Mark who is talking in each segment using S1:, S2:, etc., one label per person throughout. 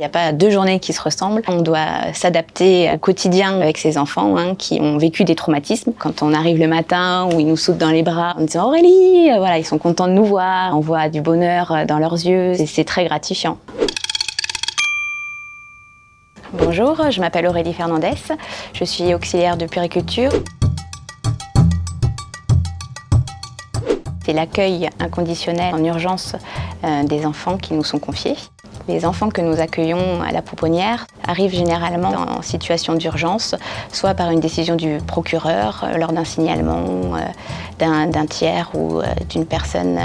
S1: Il n'y a pas deux journées qui se ressemblent. On doit s'adapter au quotidien avec ces enfants qui ont vécu des traumatismes. Quand on arrive le matin, où ils nous sautent dans les bras en disant « Aurélie !» Voilà, ils sont contents de nous voir. On voit du bonheur dans leurs yeux. C'est très gratifiant. Bonjour, je m'appelle Aurélie Fernandez. Je suis auxiliaire de puériculture. C'est l'accueil inconditionnel en urgence des enfants qui nous sont confiés. Les enfants que nous accueillons à la pouponnière arrivent généralement en situation d'urgence, soit par une décision du procureur, lors d'un signalement d'un tiers ou d'une personne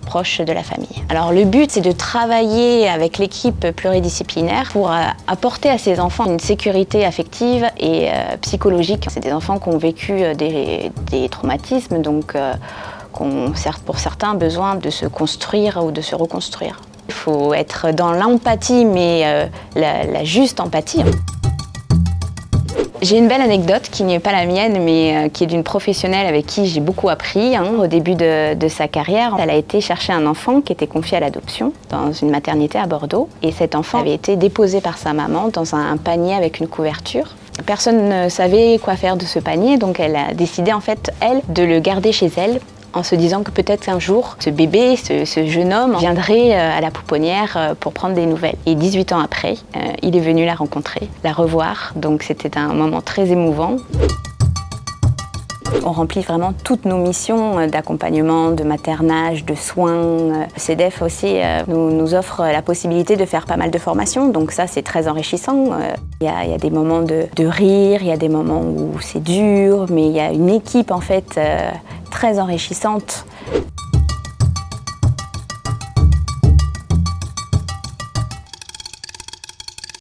S1: proche de la famille. Alors le but, c'est de travailler avec l'équipe pluridisciplinaire pour apporter à ces enfants une sécurité affective et psychologique. C'est des enfants qui ont vécu des traumatismes, donc qui ont pour certains besoin de se construire ou de se reconstruire. Il faut être dans l'empathie, mais la juste empathie. J'ai une belle anecdote qui n'est pas la mienne, mais qui est d'une professionnelle avec qui j'ai beaucoup appris. Au début de sa carrière, elle a été chercher un enfant qui était confié à l'adoption dans une maternité à Bordeaux. Et cet enfant avait été déposé par sa maman dans un panier avec une couverture. Personne ne savait quoi faire de ce panier, donc elle a décidé en fait, elle, de le garder chez elle, en se disant que peut-être qu'un jour, ce bébé, ce jeune homme viendrait à la pouponnière pour prendre des nouvelles. Et 18 ans après, il est venu la rencontrer, la revoir, donc c'était un moment très émouvant. On remplit vraiment toutes nos missions d'accompagnement, de maternage, de soins. CEDEF aussi nous offre la possibilité de faire pas mal de formations, donc ça c'est très enrichissant. Il y a des moments de rire, il y a des moments où c'est dur, mais il y a une équipe en fait très enrichissante.